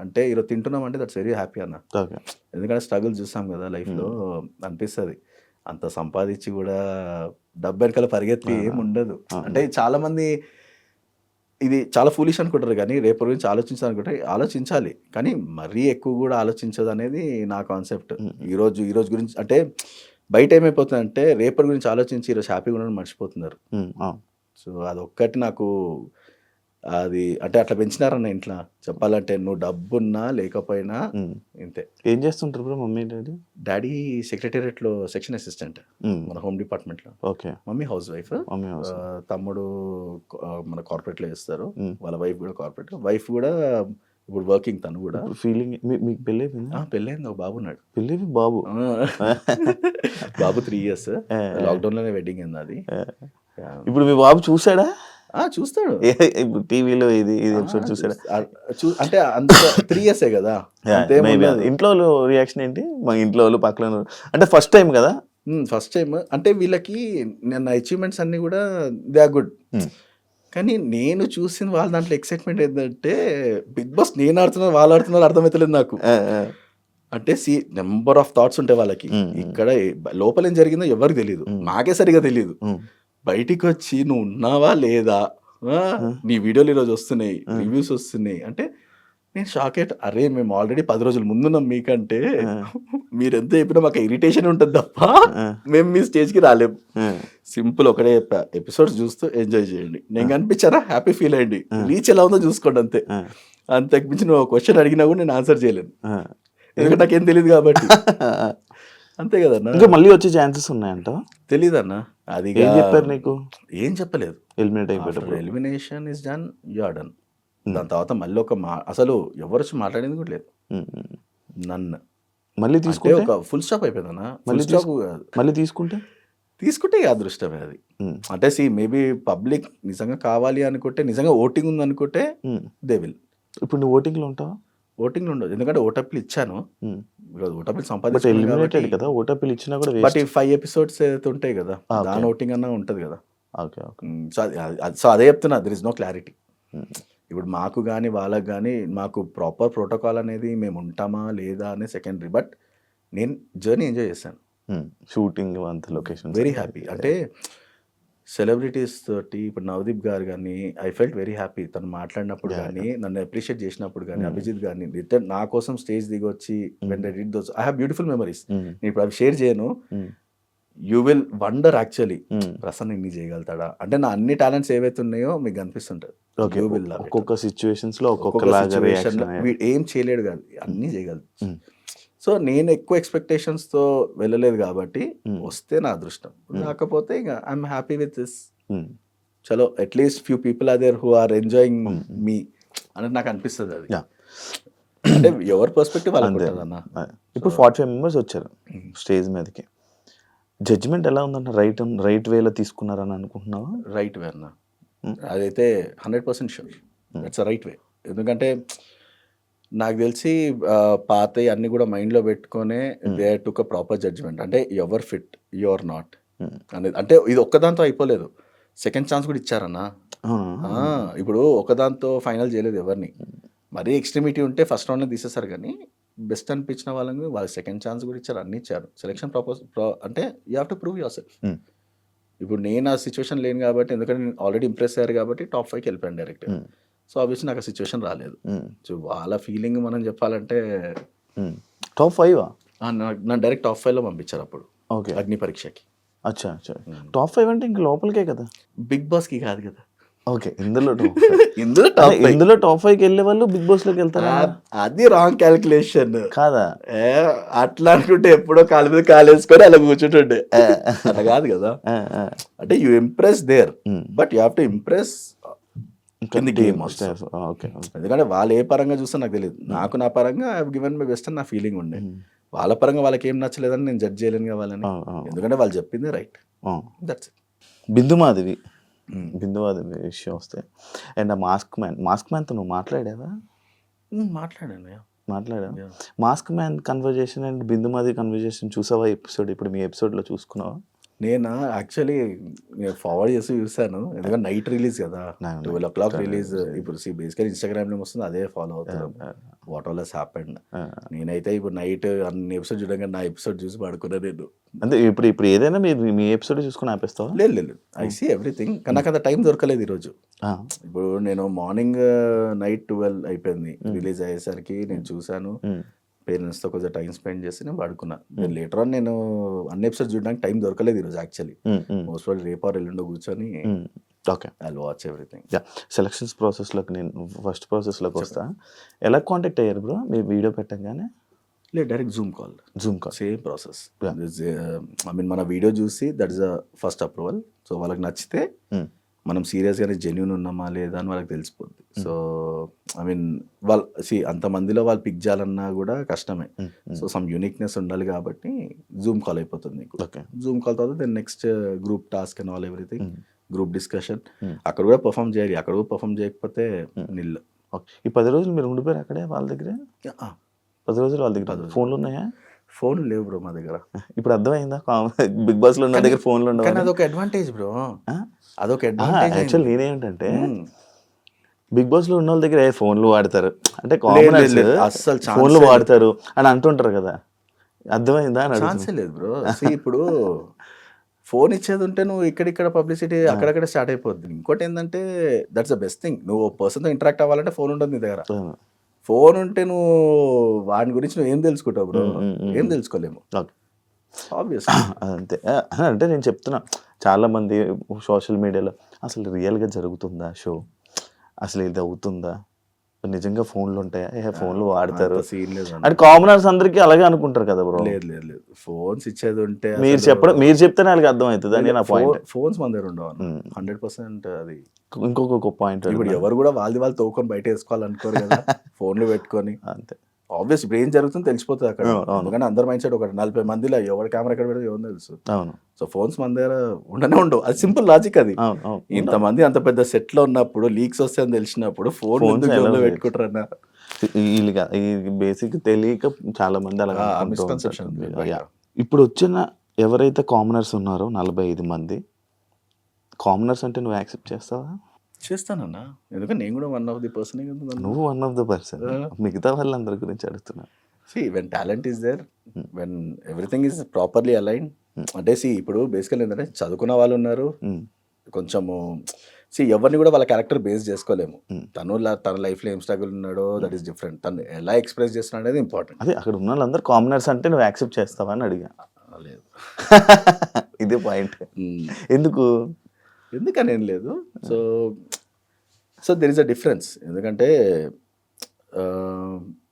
అంటే, ఈరోజు తింటున్నాం అంటే దట్స్ వెరీ హ్యాపీ అన్న. ఎందుకంటే స్ట్రగుల్ చూస్తాం కదా లైఫ్లో, అనిపిస్తుంది. అంత సంపాదించి కూడా డబ్బు వెనకాల పరిగెత్తి ఏమి ఉండదు. అంటే చాలామంది ఇది చాలా ఫూలిష్ అనుకుంటారు, కానీ రేపు గురించి ఆలోచించాలనుకుంటే ఆలోచించాలి, కానీ మరీ ఎక్కువ కూడా ఆలోచించదు అనేది నా కాన్సెప్ట్. ఈరోజు గురించి అంటే బయట ఏమైపోతుందంటే రేపటి గురించి ఆలోచించి ఈరోజు హ్యాపీగా ఉండడం మర్చిపోతున్నారు. సో అదొక్కటి నాకు అది అంటే అట్లా పెంచినారన్న ఇంట్లో. చెప్పాలంటే నువ్వు డబ్బున్నా లేకపోయినా ఇంతే. ఏం చేస్తుంటారు బ్రో మమ్మీ డాడీ? డాడీ సెక్రటేరియట్లో సెక్షన్ అసిస్టెంట్ మన హోమ్ డిపార్ట్మెంట్లో. ఓకే. మమ్మీ హౌస్ వైఫ్, తమ్ముడు మన కార్పొరేట్లో చేస్తారు, వాళ్ళ వైఫ్ కూడా కార్పొరేట్. వైఫ్ కూడా ఇప్పుడు వర్కింగ్, తను కూడా. ఫీలింగ్ మీకు పెళ్ళైంది? పెళ్ళైంది, ఒక బాబు ఉన్నాడు. పెళ్ళి బాబు? బాబు 3 years. లాక్డౌన్లోనే వెడ్డింగ్ అయింది అది. ఇప్పుడు మీ బాబు చూసాడా? చూస్తాడు. ఇప్పుడు టీవీలో ఇది ఎపిసోడ్ చూసాడా? అంటే అంత 3 years కదా. ఇంట్లో రియాక్షన్ ఏంటి? మా ఇంట్లో వాళ్ళు పక్కన అంటే ఫస్ట్ టైం కదా, ఫస్ట్ టైం అంటే వీళ్ళకి నా అచీవ్మెంట్స్ అన్ని కూడా దే ఆర్ గుడ్. కానీ నేను చూసిన వాళ్ళ దాంట్లో ఎక్సైట్మెంట్ ఏంటంటే బిగ్ బాస్ నేను ఆడుతున్నారు వాళ్ళు ఆడుతున్నారు అర్థమవుతలేదు నాకు. అంటే నెంబర్ ఆఫ్ థాట్స్ ఉంటాయి వాళ్ళకి. ఇక్కడ లోపల ఏం జరిగిందో ఎవరికి తెలియదు, నాకే సరిగా తెలియదు. బయటికి వచ్చి నువ్వు ఉన్నావా లేదా, నీ వీడియోలు ఈరోజు వస్తున్నాయి, రివ్యూస్ వస్తున్నాయి అంటే నేను షాక్ అయ్యా. అరే మేము ఆల్రెడీ 10 రోజుల ముందున్నాం మీకంటే, మీరు ఎంత చెప్పినా మాకు ఇరిటేషన్ ఉంటుంది తప్ప మేము మీ స్టేజ్కి రాలేము. సింపుల్ ఒకటే చెప్పా, ఎపిసోడ్స్ చూస్తూ ఎంజాయ్ చేయండి. నేను కనిపించారా హ్యాపీ ఫీల్ అయ్యండి, రీచ్ ఎలా ఉందో చూసుకోండి అంతే. అంతకుమించి నువ్వు క్వశ్చన్ అడిగినా కూడా నేను ఆన్సర్ చేయలేను, ఎందుకంటే నాకేం తెలియదు కాబట్టి. అంతే కదన్నా. ఇంకా మళ్ళీ వచ్చే ఛాన్సెస్ ఉన్నాయంట? తెలీదు అన్న. అది ఏం చెప్పారు నీకు? ఏం చెప్పలేదు. ఎలిమినేట్ అయిపోయారు. Elimination is done, you are done. దాని తర్వాత మళ్ళీ అసలు ఎవరు వచ్చి మాట్లాడింది కూడా లేదు నన్ను. మళ్ళీ అంటే తీసుకుంటే ఒక ఫుల్ స్టాప్ అయిపోయిందన్న. మళ్ళీ ఫుల్ స్టాప్ కాదు, మళ్ళీ తీసుకుంటే తీసుకుంటే ఇక అదృష్టమే అది. అంటే మేబీ పబ్లిక్ నిజంగా కావాలి అనుకుంటే, నిజంగా ఓటింగ్ ఉంది అనుకుంటే దే విల్. ఇప్పుడు నువ్వు ఓటింగ్లో ఉంటావా? ఓటింగ్ ఉండదు, ఎందుకంటే ఓటప్లు ఇచ్చాను, ఓటప్లు బట్ సంపాదించాను ఎలిమినేటెడ్ కదా, ఓటర్లు ఇచ్చినా కూడా బట్ వేస్ట్. ఈ 5 ఎపిసోడ్స్ అయితే ఉంటాయి కదా, Okay. దాని ఓటింగ్ అన్నా ఉంటుంది కదా. Okay okay. సో అదే చెప్తున్నా, దర్ ఇస్ నో క్లారిటీ. ఇప్పుడు మాకు కానీ వాళ్ళకి కానీ మాకు ప్రాపర్ ప్రోటోకాల్ అనేది మేము ఉంటామా లేదా అనేది సెకండరీ. బట్ నేను జర్నీ ఎంజాయ్ చేశాను, షూటింగ్ అంత లొకేషన్ వెరీ హ్యాపీ. అంటే సెలబ్రిటీస్ తోటి ఇప్పుడు నవదీప్ గారు కానీ ఐ ఫెల్ట్ వెరీ హ్యాపీ. తను మాట్లాడినప్పుడు కానీ, నన్ను అప్రిషియేట్ చేసినప్పుడు కానీ, అభిజిత్ గారిని రిటర్న్ నా కోసం స్టేజ్ దిగొచ్చి when I did those, I have beautiful memories. నేను ఇప్పుడు అవి షేర్ చేయను. You will wonder actually, Prasanna ఇన్ని చేయగలుగుతాడా అంటే, నా అన్ని టాలెంట్స్ ఏవైతే ఉన్నాయో మీకు కనిపిస్తుంటాయి. ఓకే. ఒక్కొక్క సిచ్యువేషన్స్ లో ఒక్కొక్కలాగా రియాక్షన్. వీడు ఏం చేయలేడు కాదు, అన్నీ చేయగలదు. సో నేను ఎక్కువ ఎక్స్పెక్టేషన్స్తో వెళ్ళలేదు కాబట్టి వస్తే నా అదృష్టం, రాకపోతే ఇక ఐఎమ్ హ్యాపీ విత్ దిస్. చలో at least few people are there who are enjoying me అనేది నాకు అనిపిస్తుంది. అది అంటే ఎవరి పర్స్పెక్టివ్ వాళ్ళకి ఉంటుంది అన్న. ఇప్పుడు 45 మెంబర్స్ వచ్చారు స్టేజ్ మీదకి. జడ్జిమెంట్ ఎలా ఉందన్న? రైట్ వేలో తీసుకున్నారని అనుకుంటున్నావా? రైట్ వే అన్న, అదైతే 100% షూర్ దట్స్ రైట్ వే. ఎందుకంటే నాకు తెలిసి పాత అన్ని కూడా మైండ్లో పెట్టుకొనే they took a proper judgment. అంటే ఎవర్ ఫిట్ యు ఆర్ నాట్ అనేది. అంటే ఇది ఒక్కదాంతో అయిపోలేదు, సెకండ్ ఛాన్స్ కూడా ఇచ్చారన్నా. ఇప్పుడు ఒకదాంతో ఫైనల్ చేయలేదు ఎవరిని. మరీ ఎక్స్ట్రీమిటీ ఉంటే ఫస్ట్ రౌండ్లో తీసేస్తారు, కానీ బెస్ట్ అనిపించిన వాళ్ళని వాళ్ళకి సెకండ్ ఛాన్స్ కూడా ఇచ్చారు, అన్ని ఇచ్చారు. సెలెక్షన్ అంటే you have to prove your self. ఇప్పుడు నేను ఆ సిచ్యువేషన్ లేను కాబట్టి, ఎందుకంటే నేను ఆల్రెడీ ఇంప్రెస్ అయ్యారు కాబట్టి టాప్ 5కి వెళ్ళిపోయాను డైరెక్ట్. సో ఆబ్వియస్లీ నాకు ఆ సిచ్యువేషన్ రాలేదు. సో వాళ్ళ ఫీలింగ్ మనం చెప్పాలంటే టాప్ 5 నన్ను డైరెక్ట్ టాప్ 5లో పంపించారు అప్పుడు ఓకే అగ్ని పరీక్షకి. అచ్చా అచ్చా. టాప్ 5 అంటే ఇంక లోపలికే కదా, బిగ్ బాస్కి కాదు కదా. ఓకే. ఇందులో ఇందులో టాప్ 5కి వెళ్ళే వాళ్ళు బిగ్ బాస్ లోకి వెళ్తారా? అది రాంగ్ క్యాలిక్యులేషన్ కాదా? అట్లా అనుకుంటే ఎప్పుడో కాలు మీద కాలు వేసుకొని అలా కూర్చుంటుండే, అట్లా కాదు కదా. అంటే you impress there, but you have to impress in the game also. ఎందుకంటే వాళ్ళు ఏ పరంగా చూస్తే నాకు తెలియదు, నాకు నా పరంగా I have given my best అని నా ఫీలింగ్ ఉండే. వాళ్ళ పరంగా వాళ్ళకి ఏం నచ్చలేదని నేను జడ్జ్ చేయలేను వాళ్ళని, ఎందుకంటే వాళ్ళు చెప్పింది రైట్. That's it. బిందుమాధవి విషయం వస్తే, అండ్ ఆ మాస్క్ మ్యాన్తో నువ్వు మాట్లాడావా? మాట్లాడాను. Mask man conversation and Bindu Madhavi conversation చూసావా ఎపిసోడ్? ఇప్పుడు మీ ఎపిసోడ్లో చూసుకున్నావా? నేను యాక్చువల్లీ ఫార్వర్డ్ చేసి చూసాను, ఎందుకంటే నైట్ రిలీజ్ కదా, 12 o'clock రిలీజ్. ఇప్పుడు బేసికలీ ఇన్స్టాగ్రామ్లో వస్తుంది, అదే ఫాలో అవుతాను వాట్ ఆల్ హస్ హ్యాపెండ్. నేనైతే ఇప్పుడు నైట్ అన్ని ఎపిసోడ్ చూడగా నా ఎపిసోడ్ చూసి పడుకున్నా నేను. అంటే ఇప్పుడు ఏదైనా మీ ఎపిసోడ్ చూసుకుని ఆపేస్తావా? లేదు, ఐ సీ ఎవ్రీథింగ్. కానీ నాకు అంత టైం దొరకలేదు ఈరోజు. ఇప్పుడు నేను మార్నింగ్ నైట్ 12 అయిపోయింది రిలీజ్ అయ్యేసరికి, నేను చూసాను, పేరెంట్స్తో కొంచెం టైం స్పెండ్ చేసి నేను పడుకున్నా. లేటర్ ఆన్ నేను అన్ని ఎపిసోడ్స్ చూడడానికి టైం దొరకలేదు ఈరోజు యాక్చువల్లీ. మోస్ట్ ఆల్ రేపు ఆర్ ఎల్లుండో కూర్చొని okay I will watch everything. Selections ప్రాసెస్లోకి నేను ఫస్ట్ ప్రాసెస్లోకి వస్తా. ఎలా కాంటాక్ట్ అయ్యారు బ్రో మీరు వీడియో పెట్టగానే? లేదు, direct Zoom call. Same process. I mean మన వీడియో చూసి that is the first approval. So వాళ్ళకి నచ్చితే మనం సీరియస్గానే జెన్యూన్ ఉన్నామా లేదా అని వాళ్ళకి తెలిసిపోద్ది. సో ఐ మీన్ అంతమందిలో వాళ్ళు పిక్ చేయాలన్నా కూడా కష్టమే. సో సమ్ యూనిక్నెస్ ఉండాలి కాబట్టి జూమ్ కాల్ అయిపోతుంది నీకు. జూమ్ కాల్ తర్వాత then next group task and all everything, group discussion. అక్కడ కూడా పర్ఫామ్ చేయాలి, అక్కడ కూడా పర్ఫామ్ చేయకపోతే నిల్. ఈ 10 రోజులు మీరు ఉండిపోయారు అక్కడే వాళ్ళ దగ్గర? 10 రోజులు వాళ్ళ దగ్గర ఫోన్లు ఉన్నాయా? ఫోన్ లేవు బ్రో మా దగ్గర. ఇప్పుడు అర్థమైందా బిగ్ బాస్ లో ఉన్న దగ్గర ఫోన్లు ఉండవు? అదొక అడ్వాంటేజ్ బ్రో, అదొక అడ్వాంటేజ్. యాక్చువల్ నేనేంటంటే బిగ్ బాస్ లో ఉన్న వాళ్ళ దగ్గర ఫోన్లు వాడతారు అంటే కామన్, అస్సలు ఫోన్లు వాడతారు అని అంటుంటారు కదా, అర్థమైందా? ఛాన్సే లేదు బ్రో. ఇప్పుడు ఫోన్ ఇచ్చేది ఉంటే నువ్వు ఇక్కడిక్కడ పబ్లిసిటీ అక్కడక్కడ స్టార్ట్ అయిపోద్ది. ఇంకోటి ఏంటంటే దట్స్ ద బెస్ట్ థింగ్, నువ్వు పర్సన్తో ఇంటరాక్ట్ అవ్వాలంటే ఫోన్ ఉంటుంది నీ దగ్గర. ఫోన్ ఉంటే నువ్వు వాడి గురించి నువ్వు ఏం తెలుసుకుంటావు బ్రో? ఏం తెలుసుకోలేము ఆబ్వియస్లీ. అంతే. అంటే నేను చెప్తున్నా, చాలామంది సోషల్ మీడియాలో అసలు రియల్గా జరుగుతుందా షో, అసలు ఇది అవుతుందా, నిజంగా ఫోన్లు ఉంటాయా? ఫోన్లు వాడతారు అంత సీన్ లేదు అంటే కామనర్స్ అందరికీ అలాగే అనుకుంటారు కదా బ్రో. లేదు లేదు లేదు ఫోన్స్ ఇచ్చేది ఉంటే మీరు చెప్తేనే వాళ్ళకి అర్థం అవుతుంది అని నా పాయింట్. ఫోన్స్ మన దగ్గర ఉండవు 100%. అది ఇంకొక పాయింట్ ఇప్పుడు ఎవరు కూడా వాళ్ళు తోకొని బయట వేసుకోవాలనుకోరు కదా ఫోన్లు పెట్టుకొని. అంతే ఆబ్వియస్ ఇప్పుడు ఏం జరుగుతుందో తెలిసిపోతుంది అక్కడ. ఎందుకంటే అందరి మైండ్ సెట్ ఒక 40 మందిలో ఎవరి కెమెరా ఎక్కడ పెడితే ఎవరు తెలుసు. అవును. సో ఫోన్స్ మన దగ్గర ఉండవు. అది సింపుల్ లాజిక్. అది ఇంతమంది అంత పెద్ద సెట్ లో ఉన్నప్పుడు లీక్స్ వస్తాయని తెలిసినప్పుడు ఫోన్ పెట్టుకుంటారన్న వీళ్ళుగా బేసిక్ తెలియక చాలా మంది అలా మిస్కన్సెప్షన్. ఇప్పుడు వచ్చిన ఎవరైతే కామనర్స్ ఉన్నారో 45 మంది కామనర్స్ అంటే నువ్వు యాక్సెప్ట్ చేస్తావా? చేస్తానన్నా, ఎందుకంటే నేను కూడా వన్ ఆఫ్ ది పర్సన్. నువ్వు వన్ ఆఫ్ ద పర్సన్, మిగతా వాళ్ళందరి గురించి అడుగుతున్నా. When talent is there, when everything is properly align. అంటే ఇప్పుడు బేసికల్ ఏంటంటే చదువుకున్న వాళ్ళు ఉన్నారు, కొంచెము ఎవరిని కూడా వాళ్ళ క్యారెక్టర్ బేస్ చేసుకోలేము. తన లైఫ్లో ఏం స్ట్రగుల్ ఉన్నాడో దట్ ఈస్ డిఫరెంట్. తను ఎలా ఎక్స్ప్రెస్ చేస్తున్నాడు అనేది ఇంపార్టెంట్. అదే అక్కడ ఉన్న వాళ్ళందరూ కామనర్స్ అంటే నువ్వు యాక్సెప్ట్ చేస్తావా అని అడిగా. లేదు ఇదే పాయింట్. ఎందుకని ఏం లేదు. So there is a difference. ఎందుకంటే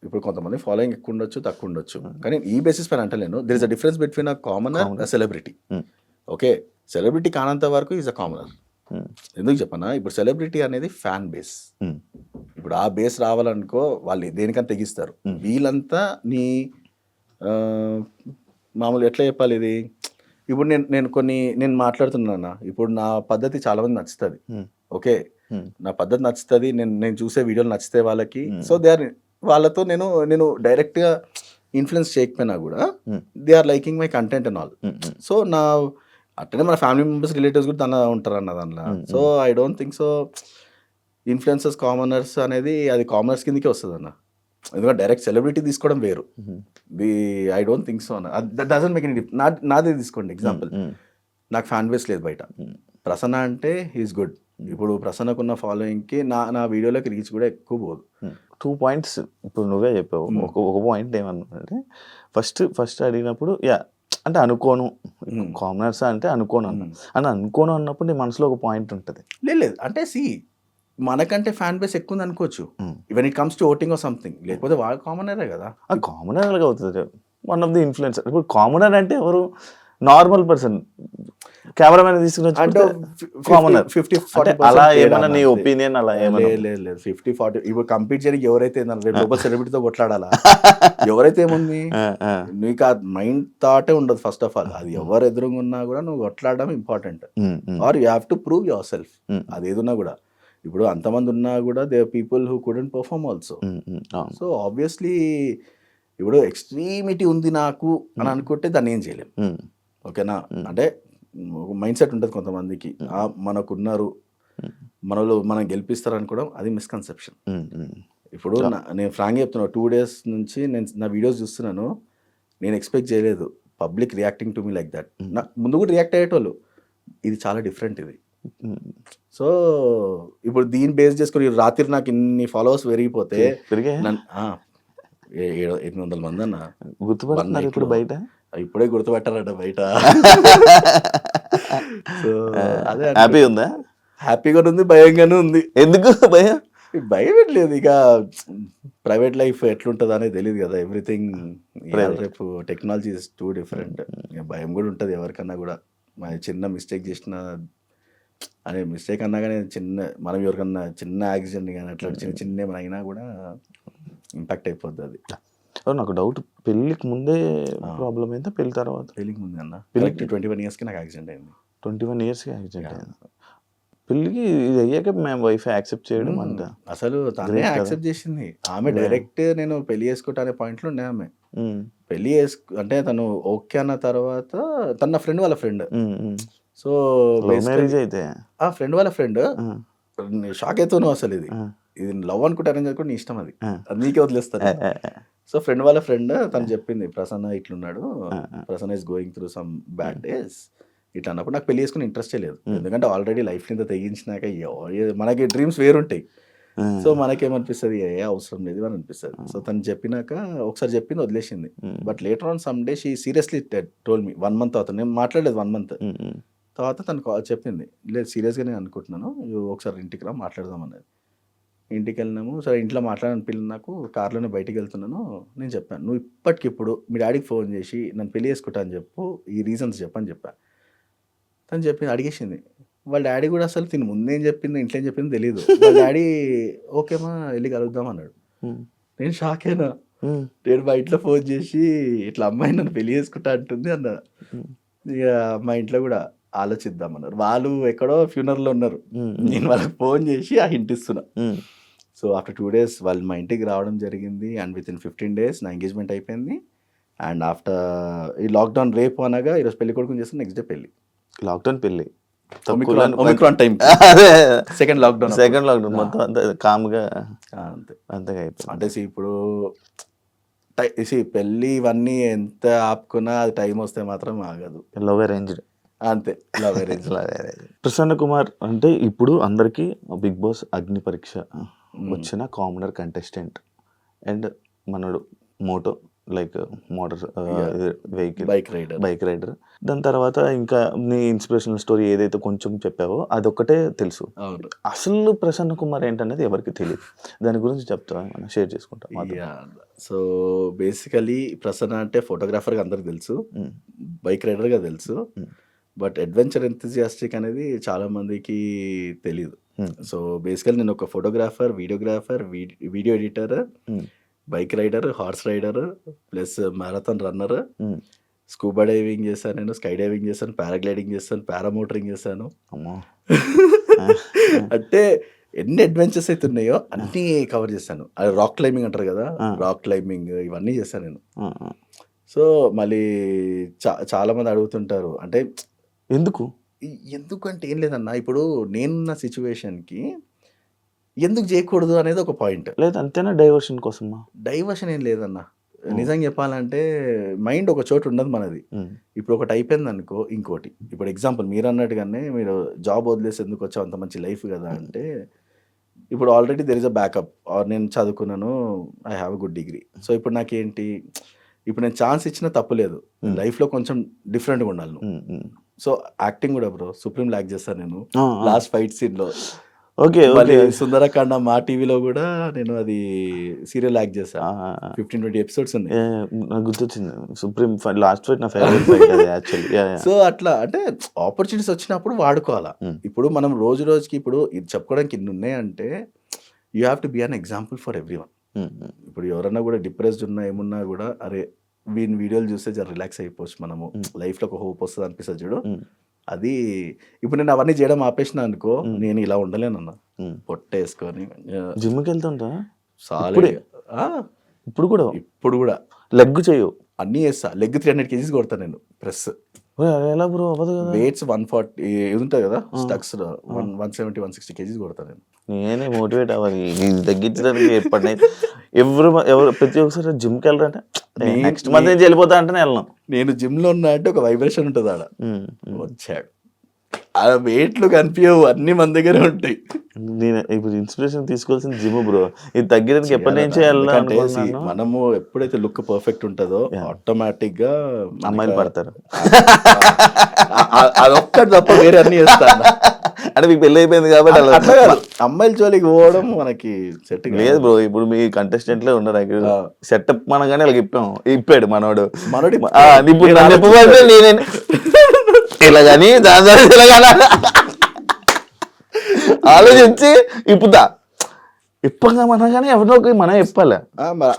ఇప్పుడు కొంతమంది ఫాలోయింగ్ ఎక్కువ ఉండొచ్చు, తక్కువ ఉండొచ్చు, కానీ ఈ బేసిస్ పైన అంటలేను. There is a difference between a commoner, a celebrity. Okay, celebrity కానంత వరకు ఈజ్ అ కామనర్. ఎందుకు చెప్పనా, ఇప్పుడు సెలబ్రిటీ అనేది ఫ్యాన్ బేస్. ఇప్పుడు ఆ బేస్ రావాలనుకో వాళ్ళు దేనికని తెగిస్తారు. వీళ్ళంతా నీ మామూలు ఎట్లా చెప్పాలి ఇది, ఇప్పుడు నేను మాట్లాడుతున్నానా, ఇప్పుడు నా పద్ధతి చాలా మంది నచ్చుతుంది. ఓకే, నా పద్ధతి నచ్చుతుంది, నేను చూసే వీడియోలు నచ్చితే వాళ్ళకి. సో దే ఆర్ వాళ్ళతో నేను డైరెక్ట్గా ఇన్ఫ్లుయెన్స్ చేయకపోయినా కూడా they are liking my content and all. So నా అట్లనే మన ఫ్యామిలీ మెంబర్స్, రిలేటివ్స్ కూడా దానిలో ఉంటారు అన్న దానిలో. So I don't think so influencers commoners అనేది అది కామనర్స్ కిందకే వస్తుంది అన్న. ఎందుకంటే డైరెక్ట్ సెలబ్రిటీ తీసుకోవడం వేరు. ఐ డోంట్ థింక్ సో అన్న. That doesn't make any difference. నాదే తీసుకోండి ఎగ్జాంపుల్. నాకు ఫ్యాన్ బేస్ లేదు బయట. ప్రసన్న అంటే హీఈస్ గుడ్. ఇప్పుడు ప్రసన్నకున్న ఫాలోయింగ్కి నా వీడియోలోకి రీచ్ కూడా ఎక్కువ పోదు. 2 పాయింట్స్ ఇప్పుడు నువ్వే చెప్పావు. ఒక పాయింట్ ఏమన్నా ఫస్ట్ అడిగినప్పుడు అంటే అనుకోను, కామనర్స్ అంటే అనుకోను అనుకోను అన్నప్పుడు నీ మనసులో ఒక పాయింట్ ఉంటుంది. లేదు అంటే మనకంటే ఫ్యాన్ బేస్ ఎక్కువ ఉంది అనుకోవచ్చు when it comes to voting or something. లేకపోతే వాళ్ళు కామనరే కదా. కామనర్ అలాగే అవుతుంది. One of the influencer. ఇప్పుడు కామనర్ అంటే ఎవరు? నార్మల్ పర్సన్, కెమెరామెన్ తీసుకుని కామనర్. 50-40 అలా ఏమన్నా నీ ఒపీనియన్? అలా లేదు 50-40. ఇప్పుడు కంపీట్ చేయడానికి ఎవరైతే గ్లోబల్ సెలబ్రిటీతో కొట్లాడాలా? ఎవరైతే ఏముంది, నీకు ఆ మైండ్ థాటే ఉండదు ఫస్ట్ ఆఫ్ ఆల్. అది ఎవరు ఎదురుగా ఉన్నా కూడా నువ్వు కొట్లాడడం important. Or you have to prove yourself. అది ఏదున్నా కూడా, ఇప్పుడు అంతమంది ఉన్నా కూడా they are people who couldn't perform also. So obviously ఇప్పుడు ఎక్స్ట్రీమిటీ ఉంది నాకు అని అనుకుంటే దాన్ని ఏం చేయలేం. ఓకేనా, అంటే మైండ్ సెట్ ఉంటుంది కొంతమందికి, మనకున్నారు మనం గెలిపిస్తారు అనుకోవడం, అది మిస్కన్సెప్షన్. ఇప్పుడు నేను ఫ్రాంక్గా చెప్తున్నా, 2 days నుంచి నేను నా వీడియోస్ చూస్తున్నాను, నేను ఎక్స్పెక్ట్ చేయలేదు public reacting to me like that. నాకు ముందు కూడా రియాక్ట్ అయ్యేటోళ్ళు, ఇది చాలా డిఫరెంట్ ఇది. సో ఇప్పుడు దీన్ని బేస్ చేసుకుని రాత్రి నాకు ఇన్ని ఫాలోవర్స్ పెరిగిపోతే 800 మంది అన్న గుర్తుపడుతున్నారు ఇప్పుడు బయట. ఇప్పుడే గుర్తుపెట్టారట బయట. సో అదే హ్యాపీ ఉందా? హ్యాపీగా ఉంది, భయంగానే ఉంది. ఎందుకు భయం? భయం లేదు, ఇక ప్రైవేట్ లైఫ్ ఎట్లుంటుంది అనేది తెలియదు కదా. ఎవ్రీథింగ్ రేపు టెక్నాలజీ ఇస్ టూ డిఫరెంట్. భయం కూడా ఉంటుంది ఎవరికన్నా కూడా. చిన్న మిస్టేక్ చేసిన అనే మిస్టేక్ అన్నా కానీ మనం ఎవరికన్నా చిన్న యాక్సిడెంట్ కానీ అట్లా చిన్న ఏమైనా అయినా కూడా ఇంపాక్ట్ అయిపోద్ది అది. నాకు డౌట్, పెళ్ళికి ముందే ప్రాబ్లం అయిందా పెళ్ళి తర్వాత? పెళ్ళికి ముందే అన్న. పెళ్ళికి 21 yearsకి నాకు యాక్సిడెంట్ అయింది. 21 yearsకి యాక్సిడెంట్ అయింది. పెళ్ళికి ఇది అయ్యాక మేము వైఫ్ యాక్సెప్ట్ చేయడం అంట. అసలు తనే యాక్సెప్ట్ చేసింది. ఆమె డైరెక్ట్ నేను పెళ్లి చేసుకుంటా అనే పాయింట్లో ఉండే ఆమె. పెళ్లి అంటే తను ఓకే అన్న తర్వాత, తన నా ఫ్రెండ్ వాళ్ళ ఫ్రెండ్. సో మ్యారేజ్ అయితే ఆ ఫ్రెండ్ వాళ్ళ ఫ్రెండ్ షాక్ అవుతాను. అసలు ఇది లవ్ అనుకుంటే అరేంజ్ అనుకుంటే నీ ఇష్టం, అది నీకే వదిలేస్తాను. సో ఫ్రెండ్ వాళ్ళ ఫ్రెండ్ తను చెప్పింది, ప్రసన్న ఇట్లున్నాడు, Prasanna is going through some bad days ఇట్లా అన్నప్పుడు నాకు పెళ్లి చేసుకుని ఇంట్రెస్టే లేదు. ఎందుకంటే ఆల్రెడీ లైఫ్ ఇంత తెగించినాక మనకి డ్రీమ్స్ వేరుంటాయి. సో మనకేమనిపిస్తుంది, అవసరం లేదు అని అనిపిస్తుంది. సో తను చెప్పినాక ఒకసారి చెప్పింది, వదిలేసింది. But later on some day she seriously told me 1 month అవుతుంది, నేను మాట్లాడలేదు 1 month తర్వాత తను చెప్పింది, లేదు సీరియస్గా నేను అనుకుంటున్నాను, ఒకసారి ఇంటికి రా మాట్లాడదాం అనేది. ఇంటికి వెళ్ళినాము. సరే ఇంట్లో మాట్లాడని పిల్లలు నాకు కార్లోనే బయటికి వెళ్తున్నాను. నేను చెప్పాను, "నువ్వు ఇప్పటికిప్పుడు మీ డాడీకి ఫోన్ చేసి నన్ను పెళ్లి చేసుకుంటా అని చెప్పు, ఈ రీజన్స్ చెప్పని" చెప్పా. తను చెప్పింది, అడిగేసింది. వాళ్ళ డాడీ కూడా అసలు తిను ముందేం చెప్పిందో ఇంట్లో ఏం చెప్పిందో తెలియదు. వాళ్ళ డాడీ ఓకేమా వెళ్ళి కలుద్దాం అన్నాడు. నేను షాక్ అయినా. నేను మా ఇంట్లో ఫోన్ చేసి ఇట్లా అమ్మాయి నన్ను పెళ్లి చేసుకుంటా అంటుంది అన్నా. ఇక మా ఇంట్లో కూడా ఆలోచిద్దాం అన్నారు. వాళ్ళు ఎక్కడో ఫ్యూనరల్లో ఉన్నారు. నేను వాళ్ళకి ఫోన్ చేసి ఆ హింట్ ఇస్తున్నా. సో ఆఫ్టర్ 2 days వాళ్ళు మా ఇంటికి రావడం జరిగింది. అండ్ విత్ ఇన్ 15 days నా ఎంగేజ్మెంట్ అయిపోయింది. అండ్ ఆఫ్టర్ ఈ లాక్డౌన్ రేపు అనగా ఈరోజు పెళ్లి కొడుకుని చేస్తే నెక్స్ట్ డే పెళ్లి. లాక్డౌన్ పెళ్ళి ఒమిక్రాన్ టైం సెకండ్ లాక్డౌన్ మొత్తం అంతా కామ్గా అంతే. అంతగా అయిపోయింది. అంటే ఇప్పుడు పెళ్ళి ఇవన్నీ ఎంత ఆపుకున్నా అది టైం వస్తే మాత్రం ఆగదు. లవ్ అరేంజ్డ్ అంతే. Love arrange. ప్రసన్న కుమార్ అంటే ఇప్పుడు అందరికీ బిగ్ బాస్ అగ్ని పరీక్ష వచ్చిన కామనర్ కంటెస్టెంట్ అండ్ మనడు motto like motor vehicle bike rider. దాని తర్వాత ఇంకా నీ ఇన్స్పిరేషనల్ స్టోరీ ఏదైతే కొంచెం చెప్పావో అదొక్కటే తెలుసు. అసలు ప్రసన్న కుమార్ ఏంటనేది ఎవరికి తెలియదు. దాని గురించి చెప్తా, మనం షేర్ చేసుకుంటాం. సో బేసికలీ ప్రసన్న అంటే ఫోటోగ్రాఫర్గా అందరికి తెలుసు, బైక్ రైడర్గా తెలుసు. బట్ అడ్వెంచర్ ఎంతజియాస్టిక్ అనేది చాలా మందికి తెలియదు. సో బేసికలీ నేను ఒక photographer, videographer, video editor, bike rider, horse rider, plus marathon runner, scuba diving చేశాను, నేను స్కై డైవింగ్ చేశాను, పారాగ్లైడింగ్ చేశాను, పారామోటరింగ్ చేశాను. అంటే ఎన్ని అడ్వెంచర్స్ అయితే ఉన్నాయో అన్నీ కవర్ చేశాను. అది రాక్ క్లైంబింగ్ అంటారు కదా, రాక్ క్లైంబింగ్ ఇవన్నీ చేశాను నేను. సో మళ్ళీ చాలా మంది అడుగుతుంటారు అంటే ఎందుకంటే ఏం లేదన్నా, ఇప్పుడు నేనున్న సిచ్యువేషన్కి ఎందుకు చేయకూడదు అనేది ఒక పాయింట్. లేదు అంతేనా? డైవర్షన్ కోసమా? డైవర్షన్ ఏం లేదన్నా. నిజంగా చెప్పాలంటే మైండ్ ఒక చోటు ఉండదు మనది. ఇప్పుడు ఒకటి అయిపోయింది అనుకో ఇంకోటి. ఇప్పుడు ఎగ్జాంపుల్ మీరు అన్నట్టుగానే మీరు జాబ్ వదిలేసి ఎందుకు వచ్చావు, అంత మంచి లైఫ్ కదా అంటే, ఇప్పుడు already there is a backup. నేను చదువుకున్నాను, I have a good degree. So ఇప్పుడు నాకేంటి, ఇప్పుడు నేను ఛాన్స్ ఇచ్చినా తప్పులేదు, లైఫ్లో కొంచెం డిఫరెంట్గా ఉండాలి నువ్వు. సో యాక్టింగ్ కూడా బ్రో సుప్రీం లాక్ చేస్తాను నేను లాస్ట్ ఫైట్ సీన్లో. ఓకే. సుందరకాండ మా టీవీలో కూడా నేను అది సీరియల్ యాక్ట్ చేశాను. 15-20 ఎపిసోడ్స్ ఉన్నాయి. నాకు గుర్తొచ్చింది సుప్రీం లాస్ట్ ఫైట్, నా ఫేవరెట్ ఫైట్ అది యాక్చువల్లీ. సో అట్లా అంటే ఆపర్చునిటీస్ వచ్చినప్పుడు వాడుకోవాలా. ఇప్పుడు మనం రోజు రోజుకి ఇప్పుడు ఇది చెప్పుకోవడానికి ఇన్ని ఉన్నాయంటే you have to be an example for everyone. ఇప్పుడు ఎవరన్నా కూడా డిప్రెస్డ్ ఉన్నా ఏమున్నా కూడా అరే వీని వీడియోలు చూస్తే జర రిలాక్స్ అయిపోవచ్చు, మనము లైఫ్లో ఒక హోప్ వస్తుంది అనిపిస్తుంది చూడు. అది ఇప్పుడు నేను అవన్నీ చేయడం ఆపేసిన అనుకో, నేను ఇలా ఉండలేనన్నా. పొట్టేసుకొని జిమ్కి వెళ్తుంటా సారీ. ఇప్పుడు కూడా లెగ్ చేయు అన్నీ చేస్తా. లెగ్ 300 kgs కొడతా నేను ప్రెస్. ఎలా బ్రో అవ్వదు కదా? వెయిట్స్ 140 ఇది ఉంటుంది కదా, స్టక్స్ 170-160 kgs కొడతా నేను. నేనే మోటివేట్ అవ్వాలి ఇది తగ్గించడానికి. ఎప్పటినైతే ఎవరు ప్రతి ఒక్కసారి జిమ్కి వెళ్ళరంటే నెక్స్ట్ మంత్ నుంచి వెళ్ళిపోతా అంటే వెళ్ళను. నేను జిమ్లో ఉన్నా అంటే ఒక వైబ్రేషన్ ఉంటుంది ఆడ. వచ్చాడు ఆ వెయిట్లు కనిపించవు, అన్ని మన దగ్గర ఉంటాయి. నేను ఇప్పుడు ఇన్స్పిరేషన్ తీసుకోవాల్సిన జిమ్ బ్రో. ఇది తగ్గడానికి ఎప్పటి నుంచో వెళ్ళాలి. మనము ఎప్పుడైతే లుక్ పర్ఫెక్ట్ ఉంటుందో ఆటోమేటిక్ గా అమ్మాయిలు పడతారు. అదొక్కటి తప్ప వేరే అన్ని చేస్తాను. అంటే మీకు పెళ్ళి అయిపోయింది కాబట్టి అమ్మాయిల జోలికి పోవడం మనకి సెట్ లేదు బ్రో. ఇప్పుడు మీ కంటెస్టెంట్లే ఉన్నారు, సెటప్ మనగానే వాళ్ళకి ఇప్పాడు మనోడు. ఇప్పుడు నేనే ఇలా కానీ దాని ఆలోచించి ఇప్పుతా ఇప్పగా మనం కానీ ఎవరినో మనం ఇప్పాలి.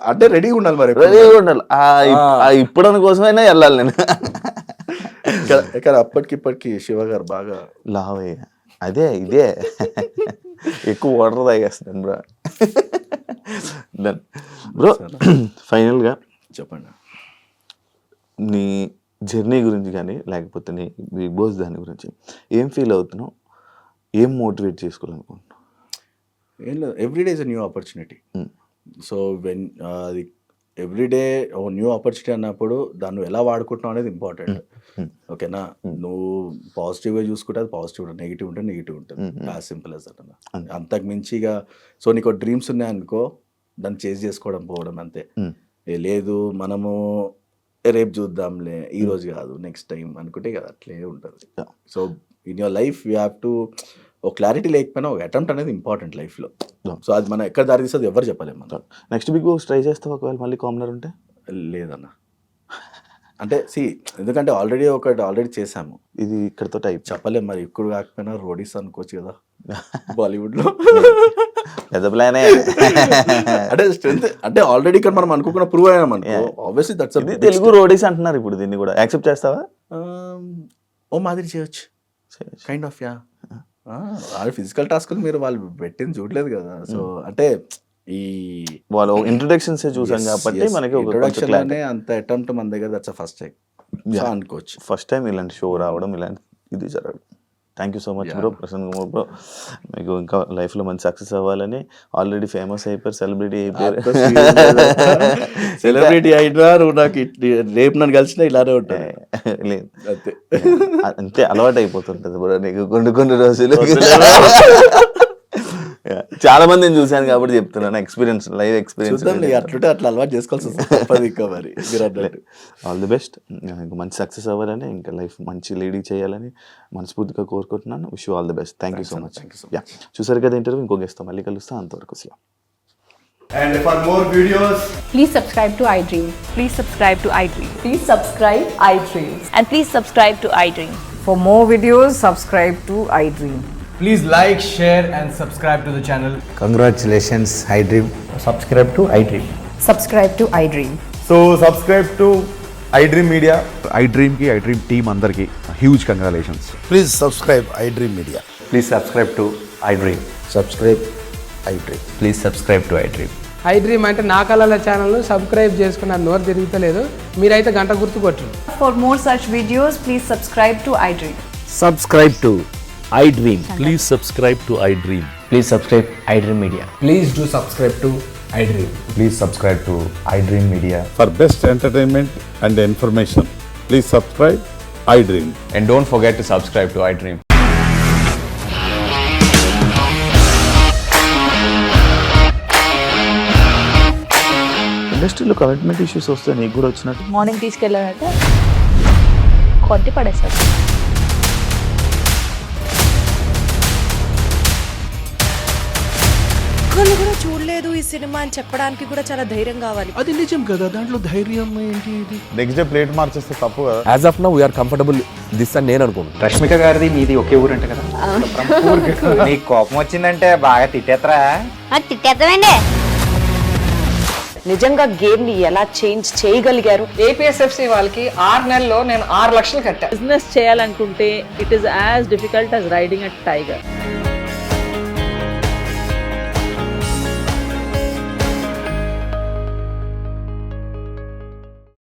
అంటే రెడీగా ఉండాలి, మరి రెడీగా ఉండాలి. ఇప్పడానికి కోసమైనా వెళ్ళాలి నేను. అప్పటికిప్పటికి శివ గారు బాగా లావయ్య. ఇదే ఎక్కువ వాటర్ తాగేస్తాను బ్రో. బ్రో ఫైనల్గా చెప్పండి, నీ జర్నీ గురించి కానీ లేకపోతే నీ బిగ్ బాస్ దాని గురించి ఏం ఫీల్ అవుతున్నావు, ఏం మోటివేట్ చేసుకోవాలనుకుంటున్నావు? ఏం లేదు, everyday is a new opportunity. So when అది ఎవ్రీడే ఓ న్యూ ఆపర్చునిటీ అన్నప్పుడు దాన్ని ఎలా వాడుకుంటున్నావు అనేది ఇంపార్టెంట్. ఓకేనా, నువ్వు పాజిటివ్గా చూసుకుంటే అది పాజిటివ్ ఉంటుంది, నెగిటివ్ ఉంటే నెగిటివ్ ఉంటుంది. యాజ్ సింపుల్ యాజ్ దట్ అన్న. అంతకు మించిగా సో నీకు డ్రీమ్స్ ఉన్నాయనుకో, దాన్ని చేజ్ చేసుకోవడం పోవడం అంతే. లేదు మనము రేపు చూద్దాంలే, ఈ రోజు కాదు నెక్స్ట్ టైం అనుకుంటే కదా, అట్లే ఉంటుంది. So in your life you have to, ఒక క్లారిటీ లేకపోయినా ఒక అటెంప్ట్ అనేది ఇంపార్టెంట్ లైఫ్లో. సో అది మనం ఎక్కడ దారి తీస్తుంది ఎవరు చెప్పలేము మనం. నెక్స్ట్ బిగ్ బాస్ ట్రై చేస్తావు ఒకవేళ మళ్ళీ కామనర్ ఉంటే? లేదన్న, అంటే ఎందుకంటే ఆల్రెడీ చేసాము, ఇది ఇక్కడతో టైప్ చెప్పలేం మరి. ఇప్పుడు కాకపోయినా రోడీస్ అనుకోవచ్చు కదా బాలీవుడ్ లో. పెద్ద ప్లానే. అంటే స్ట్రెంత్ అంటే ఆల్రెడీ ఇక్కడ మనం అనుకోకుండా ప్రూవ్ అయ్యాం అనుకో, ఆబ్వియస్లీ దట్స్ తెలుగు రోడీస్ అంటున్నారు ఇప్పుడు, దీన్ని కూడా యాక్సెప్ట్ చేస్తావా? ఓ మాదిరి చేయొచ్చు, కైండ్ ఆఫ్. యా, ఫిజికల్ టాస్క్లు మీరు వాళ్ళు పెట్టింది చూడలేదు కదా. సో అంటే ఈ వాళ్ళు ఇంట్రొడక్షన్స్ చూసాం కాబట్టి మనకి ఇంట్రొడక్షన్ అంత అటెంప్ట్ మన దగ్గర దట్స్ ఫస్ట్ టైం అనుకోవచ్చు. ఫస్ట్ టైం ఇలాంటి షో రావడం, ఇలాంటి ఇది జరగడం. Thank you so much bro, Prasanna Kumar bro. మీకు ఇంకా లైఫ్లో మంచి సక్సెస్ అవ్వాలని. ఆల్రెడీ ఫేమస్ అయిపోయారు, సెలబ్రిటీ అయిపోయారు. సెలబ్రిటీ అయినా నువ్వు నాకు రేపు నన్ను కలిసినా ఇలానే ఉంటాయి. లేదు అంతే, అలవాటు అయిపోతుంటుంది బ్రో నీకు కొన్ని రోజులు. చాలా మందిని చూశాను కాబట్టి చెప్తున్నాను, ఎక్స్పీరియన్స్, లైవ్ ఎక్స్పీరియన్స్. అట్లుంటే అట్లా అలవాటు చేసుకోవాల్సి వస్తుంది ఇంకా మరి. ఆల్ ది బెస్ట్, ఇంకా మంచి సక్సెస్ అవ్వాలని, ఇంకా లైఫ్ మంచి లీడ్ చేయాలని మనస్ఫూర్తిగా కోరుకుంటున్నాను. Wish you all the best. Thank you so much. Yeah, చూసారు కదా ఇంటర్వ్యూ, ఇంకో గెస్ట్తో మళ్ళీ కలుస్తాను. అంతవరకు And for more videos, Please subscribe to iDream. Please subscribe to iDream. Please subscribe iDream. And please subscribe to iDream. For more videos, subscribe to iDream. please like, share and subscribe to the channel. Congratulations, iDream. Subscribe to iDream. Subscribe to iDream. So subscribe to iDream Media. iDream ki iDream team andarki huge congratulations. Please subscribe iDream Media. Please subscribe to iDream. Subscribe iDream. Please subscribe to iDream. iDream అంటే నా కళల ఛానల్ను subscribe చేసుకున్న నోరు తిరుగుతలేదు, మీరైతే గంట గుర్తు కొట్టండి. For more such videos, please subscribe to iDream. Subscribe to iDream. Please subscribe to iDream. Please subscribe iDream Media. Please do subscribe to iDream. Please subscribe to iDream Media. For best entertainment and information, please subscribe iDream. And don't forget to subscribe to iDream. ఇండస్ట్రీలో commitment issues వస్తే నీకు కూడా వచ్చినట్టు? Morning తీసుకెళ్ళాలంటే కొట్టి పడేస్తారు. ఒక్కళ్ళు కూడా చూడలేదు ఈ సినిమా అని చెప్పడానికి కూడా చాలా ధైర్యం కావాలి. అది నిజం కదా, దాంట్లో ధైర్యం ఏంటి? ఇది నెక్స్ట్ డే ప్లేట్ మార్చేస్తే తప్పు కదా. As of now, we are comfortable this అని నేను అనుకుంటున్నాను. రష్మిక గారిది మీది ఒకే ఊరంట కదా? నీకు కోపం వచ్చిందంటే బాగా తిట్టేత్తరా? తిట్టేద్దామండి. నిజంగా గేమ్ ని ఎలా చేంజ్ చేయగలిగారు? ఏపీఎస్ఎఫ్సి వాళ్ళకి 6 నెలల్లో నేను 6 లక్షలు కట్టా. బిజినెస్ చేయాలనుకుంటే it is as difficult as riding a tiger.